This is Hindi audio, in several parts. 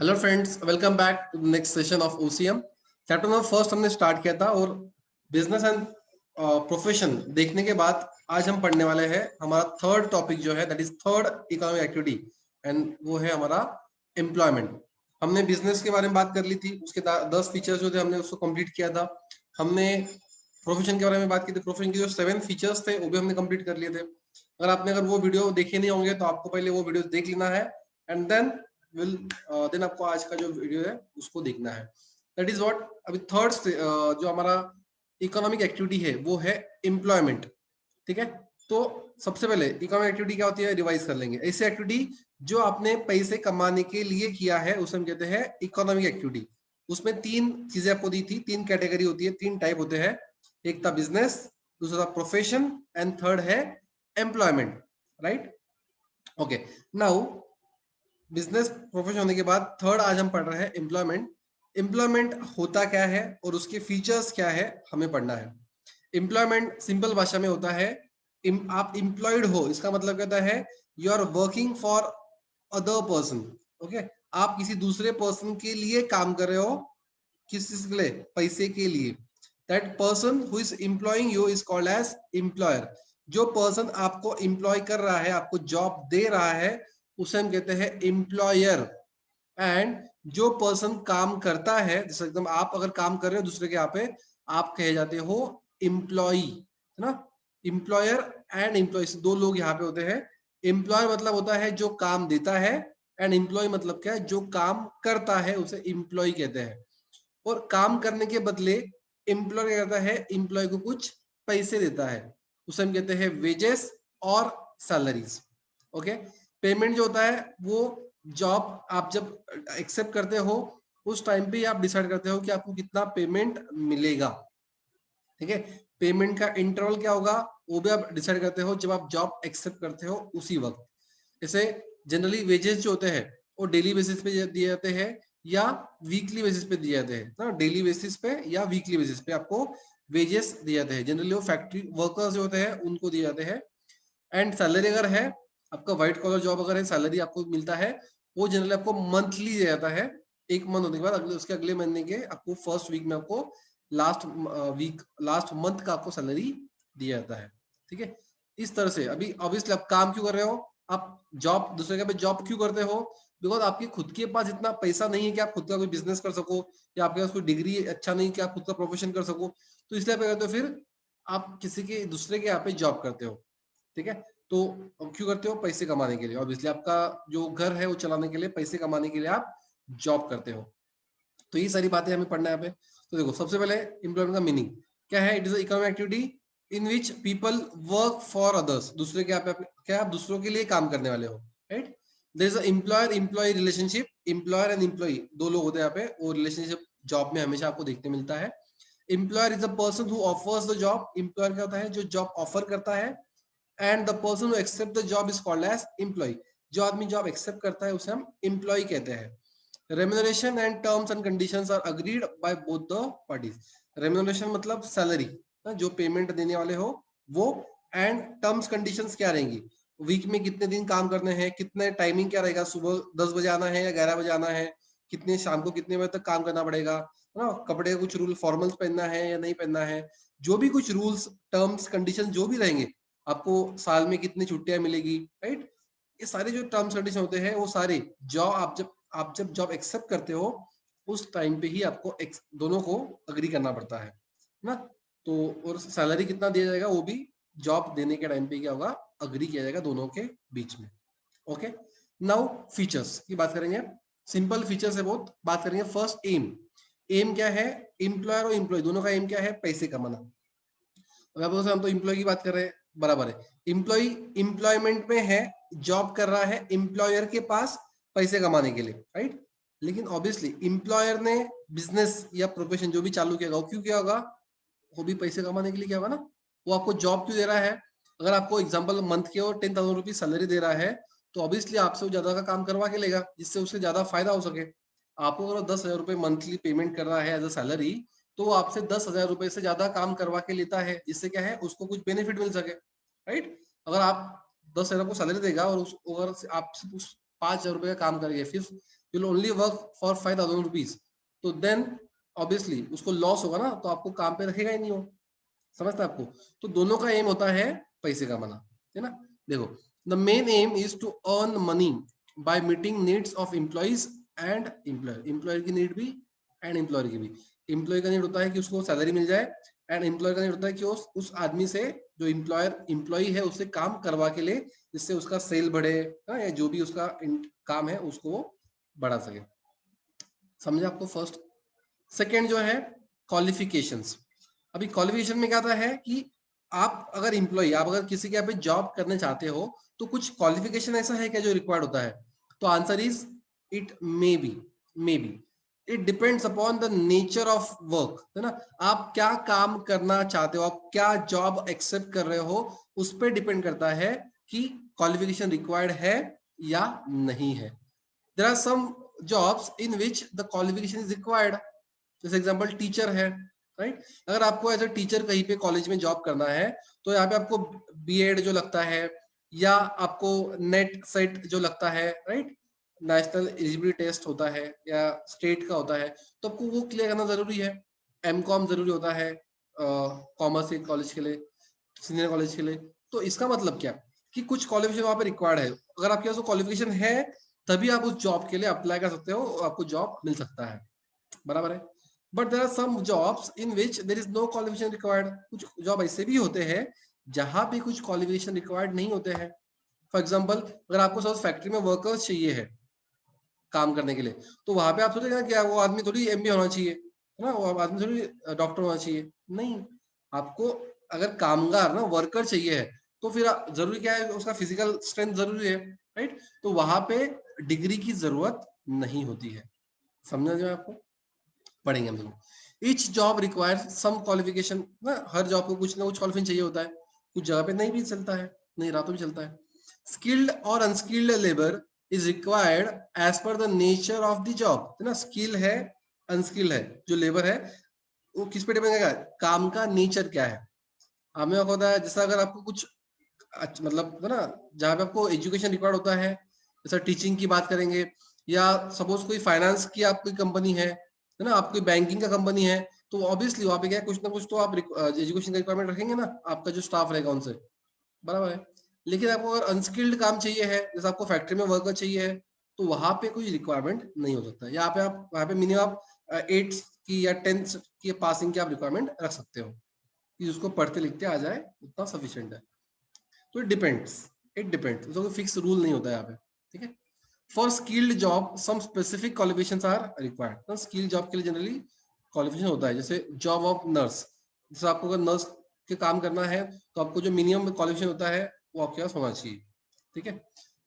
Hello friends, welcome back to the next session of OCM. Chapter number first हमने स्टार्ट किया था और बिजनेस एंड प्रोफेशन देखने के बाद आज हम पढ़ने वाले हैं हमारा थर्ड टॉपिक जो है that is third economic activity and वो है हमारा एम्प्लॉयमेंट। हमने बिजनेस के बारे में बात कर ली थी, उसके 10 फीचर्स जो थे हमने उसको कंप्लीट किया था। हमने प्रोफेशन के बारे में बात की थी, प्रोफेशन के जो 7 फीचर्स थे वो भी हमने कंप्लीट कर लिए थे। अगर वो वीडियो देखे नहीं होंगे तो आपको पहले वो वीडियो देख लेना है एंड विल देन आपको आज का जो वीडियो है उसको देखना है। दैट इज व्हाट अभी थर्ड जो हमारा इकोनॉमिक एक्टिविटी है वो है एम्प्लॉयमेंट। ठीक है, तो सबसे पहले इकोनॉमिक एक्टिविटी क्या होती है रिवाइज कर लेंगे। ऐसी एक्टिविटी जो आपने पैसे कमाने के लिए किया है उसे हम कहते हैं इकोनॉमिक एक्टिविटी। उसमें 3 चीजें आपको दी थी, 3 कैटेगरी होती है, 3 टाइप होते हैं। एक था बिजनेस, दूसरा था प्रोफेशन एंड थर्ड है employment. Right, okay. Now business profession होने के बाद थर्ड आज हम पढ़ रहे हैं एम्प्लॉयमेंट। एम्प्लॉयमेंट होता क्या है और उसके फीचर्स क्या है हमें पढ़ना है। एम्प्लॉयमेंट सिंपल भाषा में होता है आप एम्प्लॉयड हो, इसका मतलब कहता है you are working for other person. Okay, आप किसी दूसरे पर्सन के लिए काम कर रहे हो। किस चीज के लिए? पैसे के लिए। That person who is employing you is called as employer. जो पर्सन आपको एम्प्लॉय कर रहा है, आपको जॉब दे रहा है, उसे हम कहते हैं एम्प्लॉयर। एंड जो पर्सन काम करता है, जैसे एकदम आप अगर काम कर रहे हो दूसरे के यहाँ पे, आप कहे जाते हो एम्प्लॉई, है ना। एम्प्लॉयर एंड एम्प्लॉय दो लोग यहाँ पे होते हैं। एम्प्लॉयर मतलब होता है जो काम देता है एंड एम्प्लॉय मतलब क्या है, जो काम करता है उसे एम्प्लॉय कहते हैं। और काम करने के बदले एम्प्लॉय क्या करता है, एम्प्लॉय को कुछ पैसे देता है, उसे हम कहते हैं वेजेस और सैलरीज। ओके, पेमेंट जो होता है वो जॉब आप जब एक्सेप्ट करते हो उस टाइम पे आप डिसाइड करते हो कि आपको कितना पेमेंट मिलेगा। ठीक है, पेमेंट का इंटरवल क्या होगा वो भी आप डिसाइड करते हो जब आप जॉब एक्सेप्ट करते हो उसी वक्त। जैसे जनरली वेजेस जो होते हैं वो डेली बेसिस पे दिए जाते हैं या वीकली बेसिस पे दिए जाते हैं ना। डेली बेसिस पे या वीकली बेसिस पे आपको वेजेस दिए जाते हैं। जनरली वो फैक्ट्री वर्कर्स जो होते हैं उनको दिए जाते हैं। एंड सैलरी अगर है आपका व्हाइट कॉलर जॉब अगर है, सैलरी आपको मिलता है वो जनरली आपको मंथली दिया जाता है। एक मंथ होने के बाद उसके अगले महीने के आपको फर्स्ट वीक में आपको लास्ट मंथ का आपको सैलरी दिया जाता है। ठीक है, इस तरह से। अभी ऑब्वियसली आप काम क्यों कर रहे हो, आप जॉब दूसरे के पे जॉब क्यों करते हो? बिकॉज आपके खुद के पास इतना पैसा नहीं है कि आप खुद का कोई बिजनेस कर सको, या आपके पास कोई डिग्री अच्छा नहीं कि आप खुद का प्रोफेशन कर सको, तो इसलिए आप करते हो फिर आप किसी के दूसरे के यहाँ पे जॉब करते हो। ठीक है, तो क्यों करते हो? पैसे कमाने के लिए। ऑब्वियसली आपका जो घर है वो चलाने के लिए, पैसे कमाने के लिए आप जॉब करते हो। तो ये सारी बातें हमें पढ़ना है यहाँ पे। तो देखो सबसे पहले एम्प्लॉयमेंट का मीनिंग क्या है। It is economic activity in which people work for others. दूसरे के आप क्या, आप दूसरों के लिए काम करने वाले हो। Right, there is a employer employ relationship. Employer and employ दो लोग होते हैं यहाँ पे, वो रिलेशनशिप जॉब में हमेशा आपको देखने मिलता है। Employer is a person who offers the job. Employer क्या होता है? जो जॉब ऑफर करता है। And the person who accept the job is called as employ. जो आदमी जॉब एक्सेप्ट करता है उसे हम एम्प्लॉय कहते हैं। Remuneration and terms and conditions are agreed by both the parties. Remuneration मतलब सैलरी, जो पेमेंट देने वाले हो वो। एंड टर्म्स कंडीशंस क्या रहेंगी, वीक में कितने दिन काम करने हैं, कितने टाइमिंग क्या रहेगा, सुबह 10 बजे आना है या 11 बजे आना है, कितने शाम को कितने बजे तक काम करना पड़ेगा, है ना। कपड़े कुछ रूल फॉर्मल्स पहनना है या नहीं पहनना है, जो भी कुछ रूल्स टर्म्स कंडीशन जो भी रहेंगे, आपको साल में कितनी छुट्टियां मिलेगी। राइट, ये सारे जो टर्म्स कंडीशन होते हैं वो सारे जॉब आप जब जॉब एक्सेप्ट करते हो उस टाइम पे ही आपको दोनों को अग्री करना पड़ता है ना। तो और सैलरी कितना दिया जाएगा वो भी जॉब देने के टाइम पे क्या होगा, अग्री किया जाएगा दोनों के बीच में। ओके, नाउ फीचर्स की बात करेंगे। सिंपल फीचर्स है बहुत। बात करेंगे फर्स्ट एम। एम क्या है? एम्प्लॉयर और एम्प्लॉय दोनों का एम क्या है? पैसे कमाना। हम तो एम्प्लॉय की बात कर रहे हैं, बराबर है। एम्प्लॉय एम्प्लॉयमेंट में है, जॉब कर रहा है एम्प्लॉयर के पास पैसे कमाने के लिए। राइट, लेकिन ऑब्वियसली एम्प्लॉयर ने बिजनेस या प्रोफेशन जो भी चालू किया होगा क्यों किया होगा? वो भी पैसे कमाने के लिए किया होगा ना। वो आपको जॉब क्यों दे रहा है? अगर आपको एग्जाम्पल मंथ के और 10,000 रुपीज सैलरी दे रहा है तो ऑब्वियसली आपसे वो ज्यादा का काम करवा के लेगा जिससे उसे ज्यादा फायदा हो सके। आपको अगर 10,000 रुपए मंथली पेमेंट कर रहा है एज अ सैलरी, तो वो आपसे 10,000 रुपए से ज्यादा काम करवा के लेता है जिससे क्या है, उसको कुछ बेनिफिट मिल सके। राइट, अगर आप 10,000 को सैलरी देगा और अगर आप 5,000 रुपए का काम करेंगे, फिर will only work for 5,000 rupees, तो देन ऑब्वियसली उसको लॉस होगा ना, तो आपको काम पे रखेगा ही नहीं हो। समझते आपको? तो दोनों का एम होता है पैसे कमाना, है ना। देखो, the main aim is to earn money by meeting needs of employees and employer. Employer की नीड भी एंड एम्प्लॉयर की भी। एम्प्लॉय का नीड होता है कि उसको सैलरी मिल जाए, एंड एम्प्लॉयर का नीड होता है कि उस आदमी से, जो एम्प्लॉय है, उससे काम करवा के ले, जिससे उसका सेल बढ़े, या जो भी उसका काम है उसको वो बढ़ा सके। समझे आपको? फर्स्ट। सेकेंड जो है क्वालिफिकेशंस। अभी क्वालिफिकेशन में क्या आता है कि आप अगर एम्प्लॉय, आप अगर किसी के यहाँ पे जॉब करने चाहते हो, तो कुछ क्वालिफिकेशन ऐसा है क्या जो रिक्वायर्ड होता है? तो answer is it may be it depends upon the nature of work, है ना। आप क्या काम करना चाहते हो, आप क्या जॉब एक्सेप्ट कर रहे हो, उस पर डिपेंड करता है कि क्वालिफिकेशन रिक्वायर्ड है या नहीं है। There are some jobs in which the qualification is required, जैसे एग्जांपल टीचर है, राइट। अगर आपको एज अ टीचर कहीं पे कॉलेज में जॉब करना है, तो यहाँ पे आपको बीएड जो लगता है, या आपको नेट सेट जो लगता है, राइट, नेशनल एलिजिबिलिटी टेस्ट होता है या स्टेट का होता है, तो आपको वो क्लियर करना जरूरी है। एमकॉम जरूरी होता है कॉमर्स के कॉलेज के लिए, सीनियर कॉलेज के लिए। तो इसका मतलब क्या कि कुछ क्वालिफिकेशन वहां पे रिक्वायर्ड है। अगर आपके पास क्वालिफिकेशन है, तभी आप उस जॉब के लिए अप्लाई कर सकते हो, आपको जॉब मिल सकता है, बराबर है। But there are some jobs in which there is no qualification required. कुछ जॉब ऐसे भी होते हैं जहां पे कुछ क्वालिफिकेशन रिक्वायर्ड नहीं होते हैं। फॉर एग्जाम्पल, अगर आपको सपोज फैक्ट्री में वर्कर्स चाहिए है काम करने के लिए, तो वहां पे आप सोचेगा क्या वो आदमी थोड़ी एमबी होना चाहिए, है ना, वो आदमी थोड़ी डॉक्टर होना चाहिए, नहीं। आपको अगर कामगार ना वर्कर चाहिए है, तो फिर जरूरी क्या है, उसका फिजिकल स्ट्रेंथ जरूरी है, राइट। तो वहां पे डिग्री की जरूरत नहीं होती है। समझा जो आपको? पढ़ेंगे हम लोग। Each job require some qualification ना, हर जॉब को कुछ ना कुछ क्वालिफिकेशन चाहिए होता है, कुछ जगह पे नहीं भी चलता है, नहीं रहा तो भी चलता है। स्किल्ड और unskilled labour is required as per the nature of the job, है ना। स्किल है, अनस्किल्ड है, जो लेबर है वो किस पे डिपेंड करेगा, काम का नेचर क्या है। हमें होता है जैसा अगर आपको कुछ मतलब, है ना, जहाँ पे आपको एजुकेशन रिक्वायर्ड होता है, जैसा टीचिंग की बात करेंगे, या सपोज कोई फाइनेंस की आपकी कंपनी है ना, आपकी बैंकिंग का कंपनी है, तो ऑब्वियसली वहां पे क्या है, कुछ ना कुछ तो आप एजुकेशन का रिक्वायरमेंट रखेंगे ना, आपका जो स्टाफ रहेगा उनसे, बराबर है। लेकिन आपको अगर अनस्किल्ड काम चाहिए है, जैसे आपको फैक्ट्री में वर्कर चाहिए है, तो वहां पे कोई रिक्वायरमेंट नहीं हो सकता। यहाँ पे आप वहां पे मिनिमम आप 8 की या 10 की पासिंग की आप रिक्वायरमेंट रख सकते हो, कि उसको पढ़ते लिखते आ जाए, उतना सफिशियंट है। तो इट डिपेंड्स, उसका कोई फिक्स रूल नहीं होता है यहाँ पे, ठीक है। For skilled job some specific qualifications are required. तो स्किल्ड जॉब के लिए जनरली क्वालिफिकेशन होता है, जैसे जॉब ऑफ नर्स, जैसे आपको अगर नर्स के काम करना है, तो आपको जो मिनिमम क्वालिफिकेशन होता है वो आपके पास होना चाहिए, ठीक है।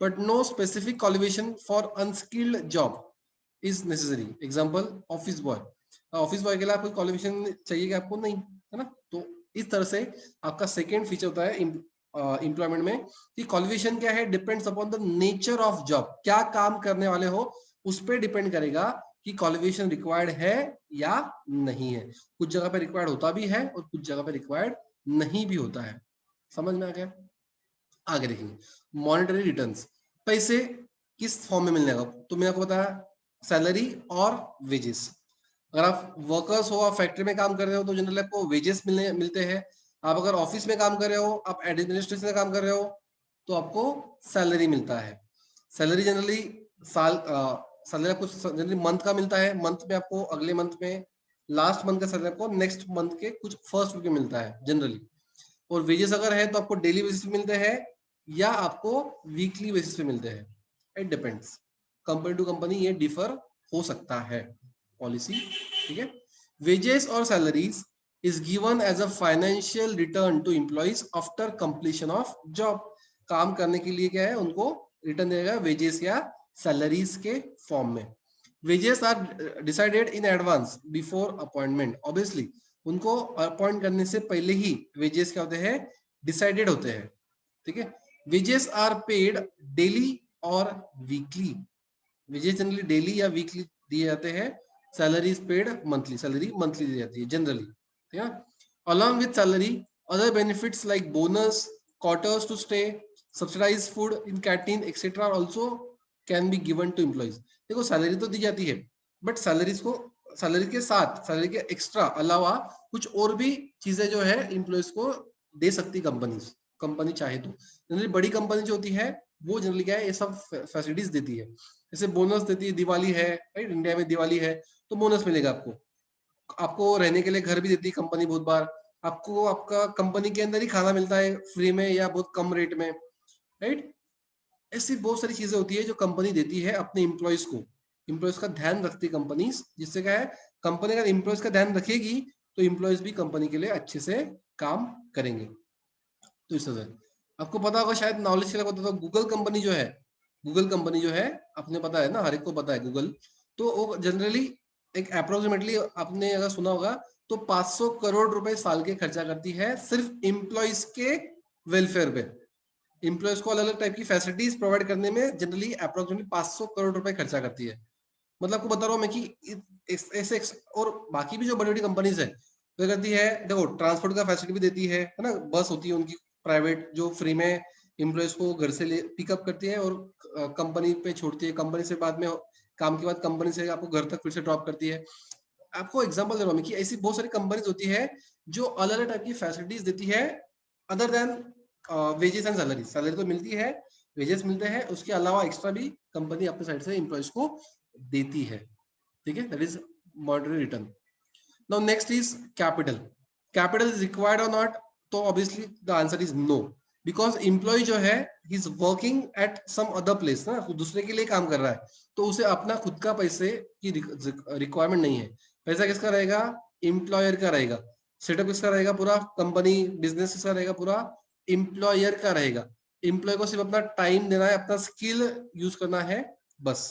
But no specific qualification for unskilled job is necessary. Example, office boy. Office boy के लिए आपको क्वालिफिकेशन चाहिए कि आपको नहीं, है ना। तो इस तरह से आपका सेकेंड फीचर होता है एम्प्लॉयमेंट में, कि क्वालिफिकेशन क्या है, depends upon the nature of job, क्या काम करने वाले हो उस पर डिपेंड करेगा कि क्वालिफिकेशन रिक्वायर्ड है या नहीं है। कुछ जगह पे रिक्वायर्ड होता भी है और कुछ जगह पे रिक्वायर्ड नहीं भी होता है। समझ में आ गया? आगे देखेंगे मॉनेटरी रिटर्न्स। पैसे किस फॉर्म में मिलने का, तो मैंने आपको बताया सैलरी और वेजेस। अगर आप वर्कर्स हो, आप फैक्ट्री में काम कर रहे हो, तो जनरली आपको वेजेस मिलते हैं। आप अगर ऑफिस में काम कर रहे हो, आप एडमिनिस्ट्रेशन में काम कर रहे हो, तो आपको सैलरी मिलता है। सैलरी जनरली सैलरी आपको जनरली मंथ का मिलता है, मंथ में आपको अगले मंथ में लास्ट मंथ का सैलरी आपको नेक्स्ट मंथ के कुछ फर्स्ट वीक में मिलता है जनरली। और वेजेस अगर है तो आपको डेली बेसिस पे मिलते हैं या आपको वीकली बेसिस पे मिलते हैं, it depends. Company to company ये डिफर हो सकता है पॉलिसी, ठीक है। वेजेस और salaries is given as a financial return to employees after completion of job. काम करने के लिए क्या है, उनको रिटर्न देगा वेजेस या सैलरीज के फॉर्म में। Wages are decided in advance before appointment. Obviously उनको अपॉइंट करने से पहले ही वेजेस क्या होते हैं, डिसाइडेड होते हैं, ठीक है। वेजेस आर पेड डेली और वीकली। वेजेस जनरली डेली या वीकली दिए जाते हैं। Salary is paid monthly, salary monthly दी जाती है जनरली, ठीक है। Along with salary other benefits like bonus, quarters to stay, subsidise food in canteen etcetera also can be given to employees. देखो सैलरी तो दी जाती है, बट सैलरी के साथ, सैलरी के एक्स्ट्रा अलावा कुछ और भी चीजें जो है एम्प्लॉइज को दे सकती कंपनी चाहे तो। जनरली बड़ी कंपनी जो होती है वो जनरली क्या है, ये सब फैसिलिटीज देती है। जैसे बोनस देती है, दिवाली है, राइट, इंडिया में दिवाली है तो बोनस मिलेगा आपको। आपको रहने के लिए घर भी देती है कंपनी बहुत बार। आपको आपका कंपनी के अंदर ही खाना मिलता है फ्री में या बहुत कम रेट में, राइट। ऐसी बहुत सारी चीजें होती है जो कंपनी देती है अपने इम्प्लॉयज को। इम्प्लॉयज का ध्यान रखती है कंपनी, जिससे क्या है, कंपनी अगर इम्प्लॉयज का ध्यान रखेगी तो इम्प्लॉयज भी कंपनी के लिए अच्छे से काम करेंगे। तो इस तरह आपको पता होगा, शायद नॉलेज के लिए पता होगा, गूगल कंपनी जो है, आपने पता है ना, हर एक को पता है गूगल। तो वो जनरली एक अप्रोक्सीमेटली आपने अगर सुना होगा तो 500 करोड़ रुपए साल के खर्चा करती है सिर्फ इम्प्लॉयज के वेलफेयर पे। इम्प्लॉयज को अलग अलग टाइप की फैसिलिटीज प्रोवाइड करने में जनरली अप्रोक्सीमेटली 500 करोड़ रुपए खर्चा करती है। मतलब आपको बता रहा हूँ मैं कि ऐसे और बाकी भी जो बड़ी बड़ी कंपनीज है वो करती है, देखो ट्रांसपोर्ट का फैसिलिटी भी देती है ना, बस होती है उनकी प्राइवेट जो फ्री में एम्प्लॉयज को घर से ले पिकअप करती है और कंपनी पे छोड़ती है। कंपनी से बाद में काम के बाद कंपनी से आपको घर तक फिर से ड्रॉप करती है। आपको एग्जांपल दे रहा हूँ मैं कि ऐसी बहुत सारी कंपनीज होती है जो अलग अलग टाइप की फैसिलिटीज देती है other than wages and salary. Salary तो मिलती है, वेजेस मिलते हैं, उसके अलावा एक्स्ट्रा भी कंपनी अपने साइड से एम्प्लॉयज को देती है। ठीक है, that is monetary return. Now next is capital. Capital is required और नॉट? तो obviously the answer is no, because employ जो है he is working at some other place ना, दूसरे के लिए काम कर रहा है, तो उसे अपना खुद का पैसे की रिक्वायरमेंट नहीं है। पैसा किसका रहेगा? एम्प्लॉयर का रहेगा। सेटअप किसका रहेगा? पूरा कंपनी बिजनेस किसका रहेगा? पूरा एम्प्लॉयर का रहेगा। एम्प्लॉय को सिर्फ अपना टाइम देना है, अपना स्किल यूज करना है, बस।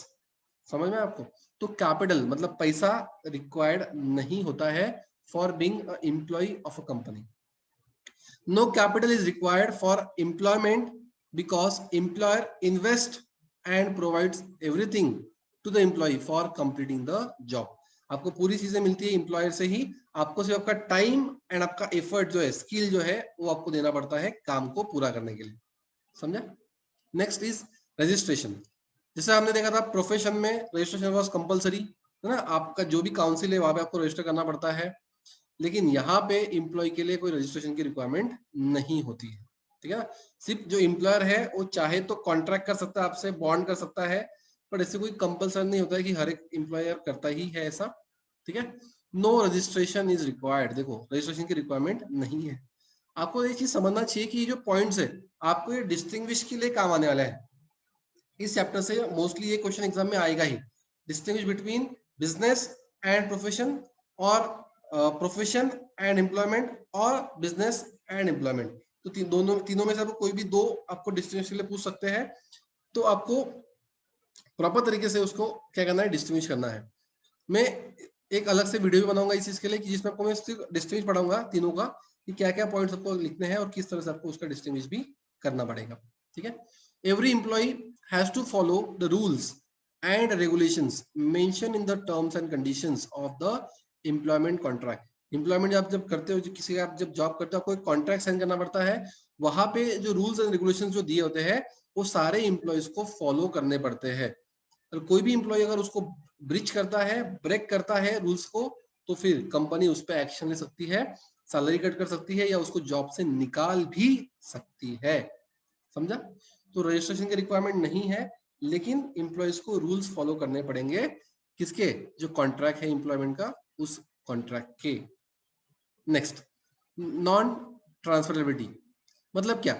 समझ में आपको? तो कैपिटल मतलब पैसा रिक्वायर्ड नहीं होता है for being employ of a company. No capital is required for employment because employer invest and provides everything to the employ for completing the job. आपको पूरी चीजें मिलती है एम्प्लॉयर से ही, आपको सिर्फ आपका टाइम एंड आपका एफर्ट जो है, स्किल जो है, वो आपको देना पड़ता है काम को पूरा करने के लिए। समझा? Next is registration. जैसे हमने देखा था प्रोफेशन में रजिस्ट्रेशन वॉज कंपलसरी, है ना, आपका जो भी काउंसिल है वहां पे आपको रजिस्टर करना पड़ता है। लेकिन यहाँ पे एम्प्लॉय के लिए कोई रजिस्ट्रेशन की रिक्वायरमेंट नहीं होती है। ठीक है ना? सिर्फ जो एम्प्लॉयर है वो चाहे तो कॉन्ट्रैक्ट कर सकता है आपसे, बॉन्ड कर सकता है, पर ऐसे कोई कंपल्सन नहीं होता है कि हर एक एम्प्लॉयर करता ही है ऐसा। ठीक है, नो रजिस्ट्रेशन इज रिक्वायर्ड। देखो रजिस्ट्रेशन की रिक्वायरमेंट नहीं है। आपको एक चीज समझना चाहिए कि ये जो पॉइंट्स है आपको ये डिस्टिंग्विश के लिए काम आने वाला है। इस चैप्टर से मोस्टली ये क्वेश्चन एग्जाम में आएगा ही, distinguish between business and profession, और प्रोफेशन एंड एम्प्लॉयमेंट, और बिजनेस एंड एम्प्लॉयमेंट। तो तीनों में से आपको कोई भी दो आपको डिस्टिंग्विश के लिए पूछ सकते हैं। तो आपको प्रॉपर तरीके से उसको क्या करना है, डिस्टिंग्विश करना है। मैं एक अलग से वीडियो भी बनाऊंगा इस चीज के लिए कि जिसमें आपको मैं सिर्फ डिस्टिंग्विश पढ़ाऊंगा तीनों का, कि क्या क्या पॉइंट्स आपको लिखने हैं और किस तरह से आपको उसका डिस्टिंग्विश भी करना पड़ेगा। ठीक है, every employ has to follow the rules and regulations mention in the terms and conditions of the employment contract. Employment आप जब करते हो, किसी का आप जब जॉब करते हो, आपको एक कॉन्ट्रैक्ट साइन करना पड़ता है। वहां पे जो रूल्स एंड रेगुलेशंस जो दिए होते हैं वो सारे एम्प्लॉयज को फॉलो करने पड़ते हैं। और कोई भी एम्प्लॉय अगर उसको ब्रिच करता है, ब्रेक करता है रूल्स को, तो फिर कंपनी उस पर एक्शन ले सकती है, सैलरी कट कर सकती है, या उसको जॉब से निकाल भी सकती है। समझा? तो रजिस्ट्रेशन की रिक्वायरमेंट नहीं है, लेकिन एम्प्लॉयज को रूल्स फॉलो करने पड़ेंगे। किसके? जो कॉन्ट्रैक्ट है एम्प्लॉयमेंट का, उस कॉन्ट्रैक्ट के। नेक्स्ट, नॉन ट्रांसफरेबिलिटी मतलब क्या?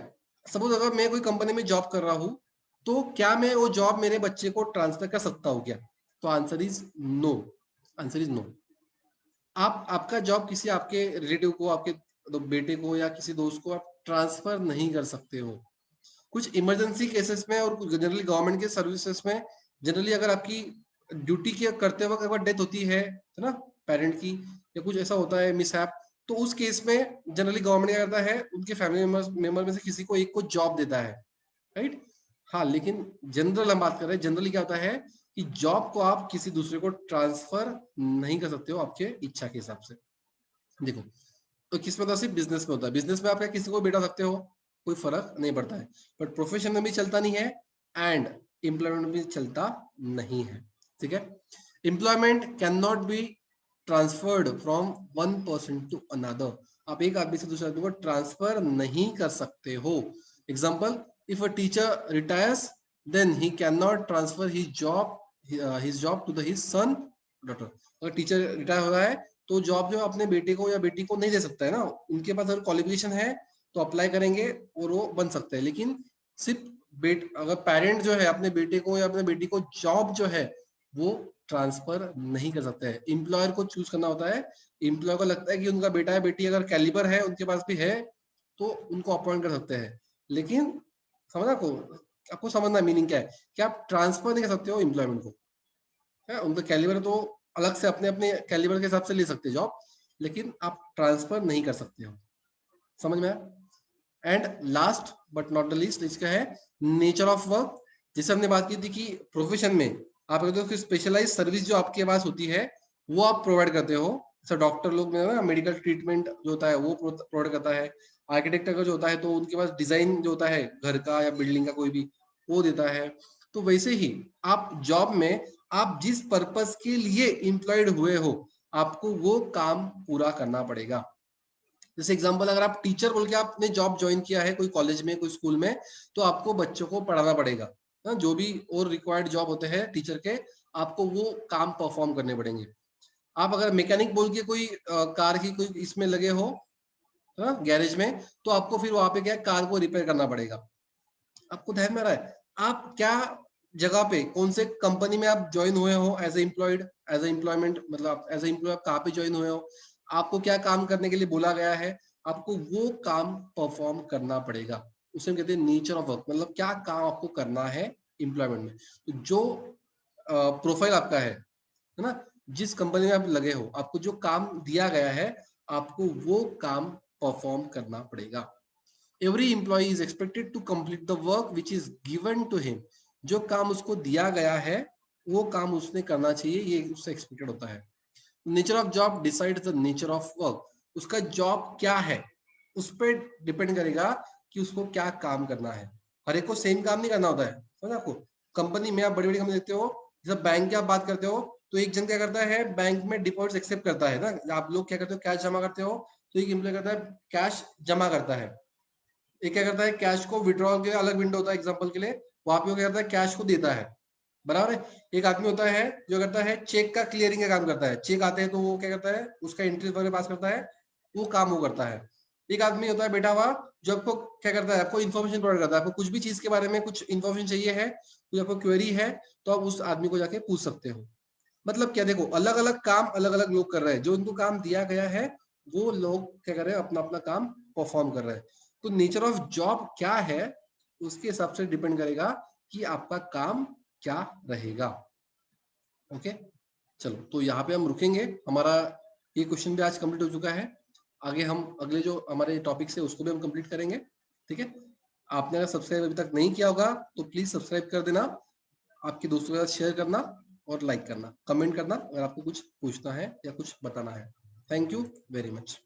सपोज अगर मैं कोई कंपनी में जॉब कर रहा हूं, तो क्या मैं वो जॉब मेरे बच्चे को ट्रांसफर कर सकता हूँ क्या? तो answer is no. Answer is no. आप आपका जॉब किसी आपके रिलेटिव को, आपके बेटे को या किसी दोस्त को आप ट्रांसफर नहीं कर सकते हो। कुछ इमरजेंसी केसेस में और जनरली गवर्नमेंट के सर्विसेज में, जनरली अगर आपकी ड्यूटी के करते वक्त अगर डेथ होती है ना, पेरेंट की, या कुछ ऐसा होता है मिसहैप, तो उस केस में जनरली गवर्नमेंट क्या करता है, उनके फैमिली मेंबर में से किसी को एक को जॉब देता है, राइट। हाँ, लेकिन जनरल हम बात कर रहे हैं, जनरली क्या होता है कि जॉब को आप किसी दूसरे को ट्रांसफर नहीं कर सकते हो आपके इच्छा के हिसाब से। देखो, तो किस में होता है? सिर्फ बिजनेस में होता है। बिजनेस में आप क्या किसी को बैठा सकते हो, कोई फर्क नहीं पड़ता है, बट प्रोफेशन में भी चलता नहीं है, एंड एम्प्लॉयमेंट भी चलता नहीं है। ठीक है, employment can not be transferred from one person to another. आप एक आदमी से दूसरे आदमी को ट्रांसफर नहीं कर सकते हो। Example, if a teacher retires then he can not transfer his job to his son daughter. अगर टीचर रिटायर हो रहा है तो जॉब जो अपने बेटे को या बेटी को नहीं दे सकता है ना, उनके पास अगर क्वालिफिकेशन है तो अप्लाई करेंगे और वो बन सकते हैं, लेकिन सिर्फ अगर पेरेंट जो है अपने बेटे को या अपने बेटी को जॉब जो है वो ट्रांसफर नहीं कर सकते हैं। एम्प्लॉयर को चूज करना होता है। एम्प्लॉयर को लगता है कि उनका बेटा या बेटी अगर कैलिबर है, उनके पास भी है, तो उनको अपॉइंट कर सकते हैं। लेकिन समझना आपको समझना मीनिंग क्या है कि आप ट्रांसफर नहीं कर सकते हो एम्प्लॉयमेंट को। है उनका कैलिबर तो अलग से अपने अपने कैलिबर के हिसाब से ले सकते जॉब, लेकिन आप ट्रांसफर नहीं कर सकते हो। समझ में आया? And last but not the least इसका है नेचर ऑफ वर्क। जैसे हमने बात की थी कि प्रोफेशन में आप कहते हो कि स्पेशलाइज सर्विस जो आपके पास होती है वो आप प्रोवाइड करते हो। जैसे डॉक्टर लोग में ना मेडिकल ट्रीटमेंट जो होता है वो प्रोवाइड करता है। आर्किटेक्ट अगर जो होता है तो उनके पास डिजाइन जो होता है घर का या बिल्डिंग का कोई भी वो देता है। तो वैसे ही आप जॉब में आप जिस पर्पस के लिए एम्प्लॉयड हुए हो आपको वो काम पूरा करना पड़ेगा। जैसे एग्जांपल, अगर आप टीचर बोल के आपने जॉब ज्वाइन किया है कोई कॉलेज में कोई स्कूल में, तो आपको बच्चों को पढ़ाना पड़ेगा। जो भी और रिक्वायर्ड जॉब होते हैं टीचर के, आपको वो काम परफॉर्म करने पड़ेंगे। आप अगर मैकेनिक बोल के कोई कार की कोई इसमें लगे हो गैरेज में, तो आपको फिर वहां पे क्या कार को रिपेयर करना पड़ेगा। आपको ध्यान में आ रहा है आप क्या जगह पे कौन से कंपनी में आप ज्वाइन हुए हो एज एम्प्लॉयड, एज एम्प्लॉयमेंट मतलब एज एम्प्लॉय कहाँ पे ज्वाइन हुए हो, आपको क्या काम करने के लिए बोला गया है, आपको वो काम परफॉर्म करना पड़ेगा। उसे हम कहते हैं नेचर ऑफ वर्क, मतलब क्या काम आपको करना है एम्प्लॉयमेंट में। तो जो प्रोफाइल आपका है ना, जिस कंपनी में आप लगे हो आपको जो काम दिया गया है आपको वो काम परफॉर्म करना पड़ेगा। Every employ is expected to complete the work which is given to him. जो काम उसको दिया गया है वो काम उसने करना चाहिए, ये उससे एक्सपेक्टेड होता है। Nature of job decide the nature of work. उसका जॉब क्या है उस पर डिपेंड करेगा कि उसको क्या काम करना है। हर एक को सेम काम नहीं करना होता है। समझ आपको, कंपनी में आप बड़ी बड़ी कंपनी देखते हो, जब बैंक की आप बात करते हो तो एक जन क्या करता है बैंक में डिपॉजिट एक्सेप्ट करता है ना, आप लोग क्या करते हो कैश जमा करते हो, तो एक एम्प्लॉय करता है कैश जमा करता है। एक क्या करता है कैश को विड्रॉल के अलग विंडो होता है एग्जांपल के लिए, वहां पे वो क्या करता है कैश को देता है। बराबर है। एक आदमी होता है जो करता है चेक का क्लियरिंग का काम करता है, चेक आते हैं तो वो क्या करता है उसका एंट्री वगैरह पास करता है, वो काम वो करता है। एक आदमी होता है बैठा हुआ जो आपको क्या करता है आपको इन्फॉर्मेशन प्रोवाइड करता है। आपको कुछ भी चीज के बारे में कुछ इन्फॉर्मेशन चाहिए है, कुछ आपको क्वेरी है, तो आप उस आदमी को जाके पूछ सकते हो। मतलब क्या, देखो अलग अलग काम अलग अलग लोग कर रहे हैं, जो उनको काम दिया गया है वो लोग क्या कर रहे हैं अपना अपना काम परफॉर्म कर रहे हैं। तो नेचर ऑफ जॉब क्या है उसके हिसाब से डिपेंड करेगा कि आपका काम क्या रहेगा। ओके, चलो तो यहाँ पे हम रुकेंगे। हमारा ये क्वेश्चन भी आज कंप्लीट हो चुका है। आगे हम अगले जो हमारे टॉपिक है उसको भी हम कंप्लीट करेंगे। ठीक है, आपने अगर सब्सक्राइब अभी तक नहीं किया होगा तो प्लीज सब्सक्राइब कर देना, आपके दोस्तों के साथ शेयर करना और लाइक करना, कमेंट करना अगर आपको कुछ पूछना है या कुछ बताना है। Thank you very much.